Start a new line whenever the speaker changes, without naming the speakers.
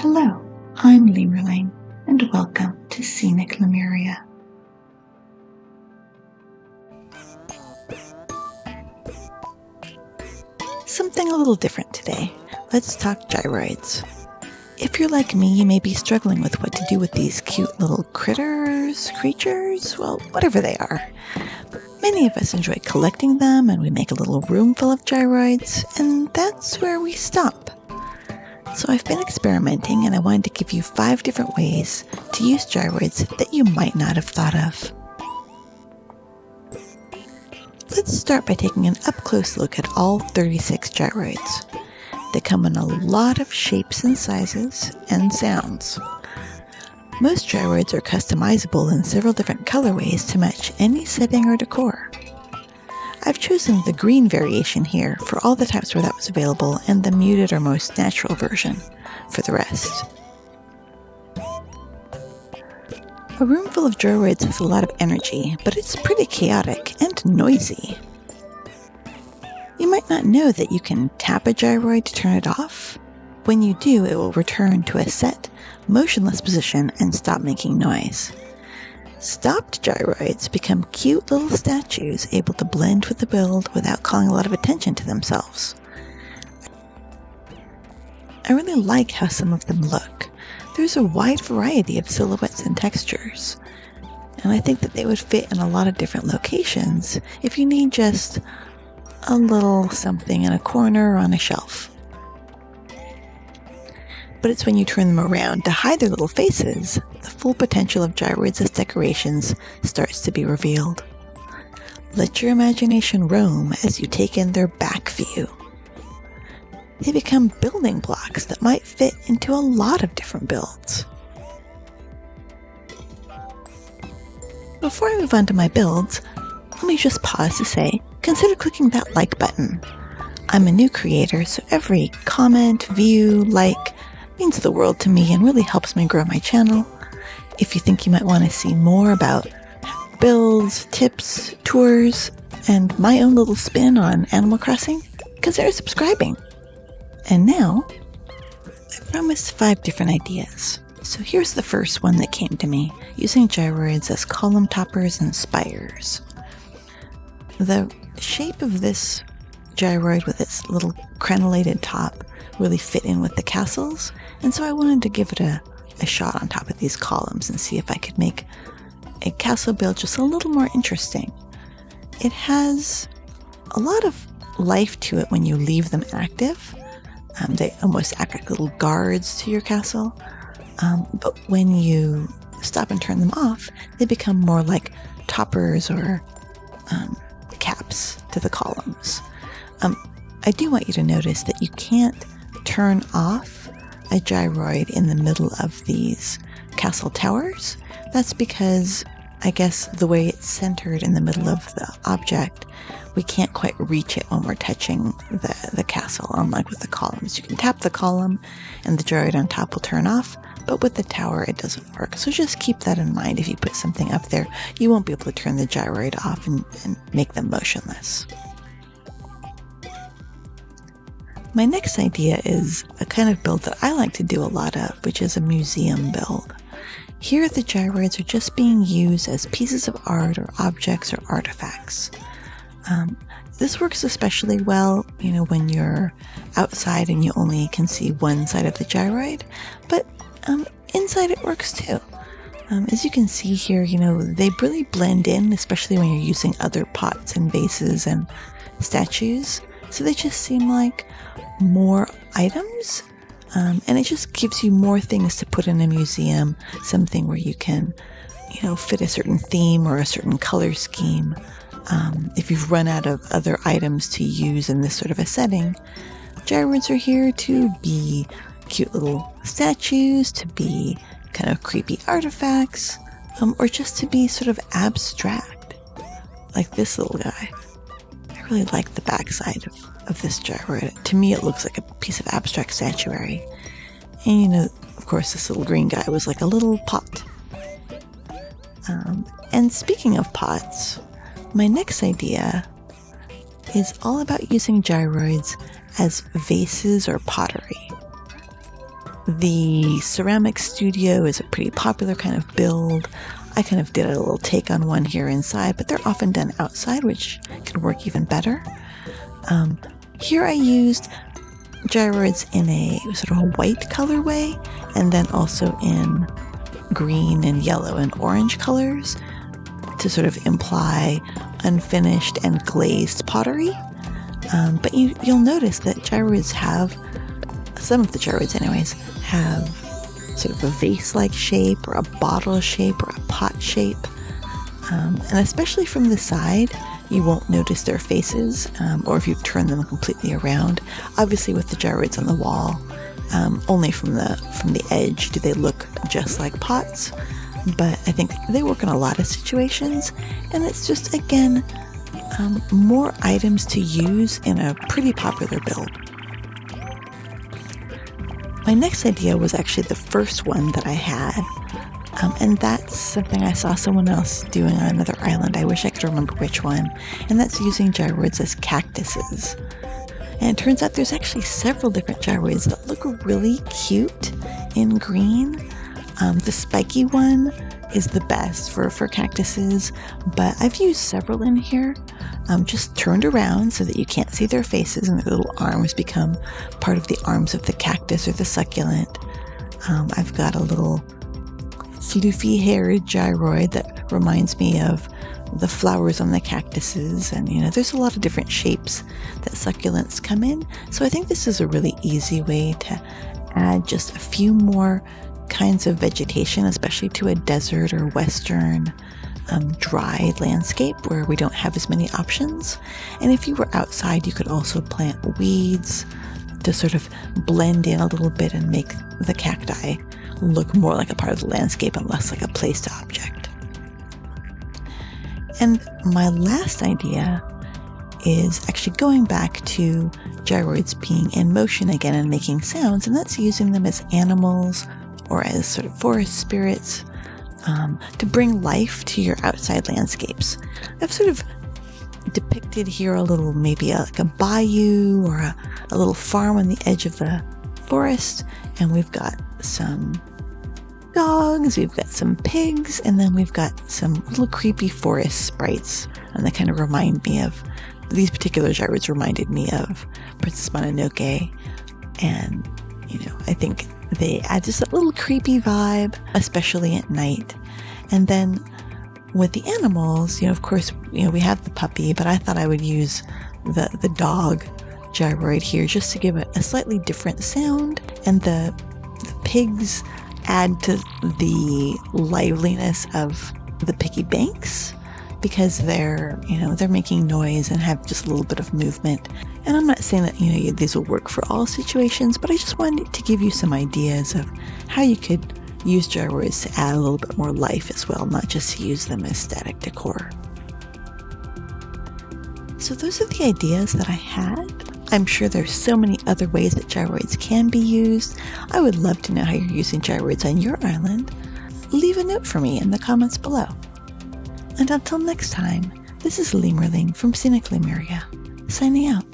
Hello, I'm Lemuria, and welcome to Scenic Lemuria. Something a little different today. Let's talk gyroids. If you're like me, you may be struggling with what to do with these cute little creatures, well, whatever they are. But many of us enjoy collecting them, and we make a little room full of gyroids, and that's where we stop. So I've been experimenting, and I wanted to give you 5 different ways to use gyroids that you might not have thought of. Let's start by taking an up-close look at all 36 gyroids. They come in a lot of shapes and sizes and sounds. Most gyroids are customizable in several different colorways to match any setting or decor. I've chosen the green variation here for all the types where that was available, and the muted or most natural version for the rest. A room full of gyroids has a lot of energy, but it's pretty chaotic and noisy. You might not know that you can tap a gyroid to turn it off. When you do, it will return to a set, motionless position and stop making noise. Stopped gyroids become cute little statues able to blend with the build without calling a lot of attention to themselves. I really like how some of them look. There's a wide variety of silhouettes and textures, and I think that they would fit in a lot of different locations if you need just a little something in a corner or on a shelf. But it's when you turn them around to hide their little faces, the full potential of gyroids as decorations starts to be revealed. Let your imagination roam as you take in their back view. They become building blocks that might fit into a lot of different builds. Before I move on to my builds, let me just pause to say, consider clicking that like button. I'm a new creator, so every comment, view, like means the world to me and really helps me grow my channel. If you think you might want to see more about builds, tips, tours, and my own little spin on Animal Crossing, consider subscribing. And now, I promised 5 different ideas. So here's the first one that came to me, using gyroids as column toppers and spires. The shape of this gyroid with its little crenellated top really fit in with the castles, and so I wanted to give it a shot on top of these columns and see if I could make a castle build just a little more interesting. It has a lot of life to it when you leave them active. They almost act like little guards to your castle, but when you stop and turn them off, they become more like toppers or caps to the columns. I do want you to notice that you can't turn off a gyroid in the middle of these castle towers. That's because, I guess, the way it's centered in the middle of the object, we can't quite reach it when we're touching the castle, unlike with the columns. You can tap the column and the gyroid on top will turn off, but with the tower it doesn't work. So just keep that in mind. If you put something up there, you won't be able to turn the gyroid off and make them motionless. My next idea is a kind of build that I like to do a lot of, which is a museum build. Here the gyroids are just being used as pieces of art or objects or artifacts. This works especially well, when you're outside and you only can see one side of the gyroid, but inside it works too. As you can see here, they really blend in, especially when you're using other pots and vases and statues. So they just seem like more items, and it just gives you more things to put in a museum, something where you can, fit a certain theme or a certain color scheme. If you've run out of other items to use in this sort of a setting, gyroids are here to be cute little statues, to be kind of creepy artifacts, or just to be sort of abstract, like this little guy. I really like the backside of this gyroid. To me, it looks like a piece of abstract statuary. And, of course, this little green guy was like a little pot. And speaking of pots, my next idea is all about using gyroids as vases or pottery. The ceramic studio is a pretty popular kind of build. I kind of did a little take on one here inside, but they're often done outside, which can work even better. Here I used gyroids in a sort of a white colorway, and then also in green and yellow and orange colors to sort of imply unfinished and glazed pottery. But you'll notice that gyroids have, some of the gyroids anyways, have sort of a vase-like shape or a bottle shape or a pot shape. And especially from the side, you won't notice their faces, or if you turn them completely around. Obviously with the gyroids on the wall, only from the edge do they look just like pots, but I think they work in a lot of situations, and it's just, again, more items to use in a pretty popular build. My next idea was actually the first one that I had, and that's something I saw someone else doing on another island. I wish I could remember which one, and that's using gyroids as cactuses. And it turns out there's actually several different gyroids that look really cute in green. The spiky one is the best for cactuses, but I've used several in here, just turned around so that you can't see their faces and their little arms become part of the arms of the cactus or the succulent. I've got a little floofy-haired gyroid that reminds me of the flowers on the cactuses, and there's a lot of different shapes that succulents come in, so I think this is a really easy way to add just a few more kinds of vegetation, especially to a desert or western dry landscape where we don't have as many options. And if you were outside, you could also plant weeds to sort of blend in a little bit and make the cacti look more like a part of the landscape and less like a placed object. And my last idea is actually going back to gyroids being in motion again and making sounds, and that's using them as animals or as sort of forest spirits to bring life to your outside landscapes. I've sort of depicted here a little, maybe like a bayou or a little farm on the edge of the forest, and we've got some dogs, we've got some pigs, and then we've got some little creepy forest sprites, and they kind of remind me of, these particular gyroids reminded me of Princess Mononoke, and I think they add just a little creepy vibe, especially at night. And then with the animals, of course, we have the puppy, but I thought I would use the dog gyroid here just to give it a slightly different sound, and the pigs add to the liveliness of the piggy banks because they're making noise and have just a little bit of movement. And I'm not saying that these will work for all situations, but I just wanted to give you some ideas of how you could use gyroids to add a little bit more life as well, not just to use them as static decor. So those are the ideas that I had. I'm sure there's so many other ways that gyroids can be used. I would love to know how you're using gyroids on your island. Leave a note for me in the comments below. And until next time, this is Lemurling from Scenic Lemuria, signing out.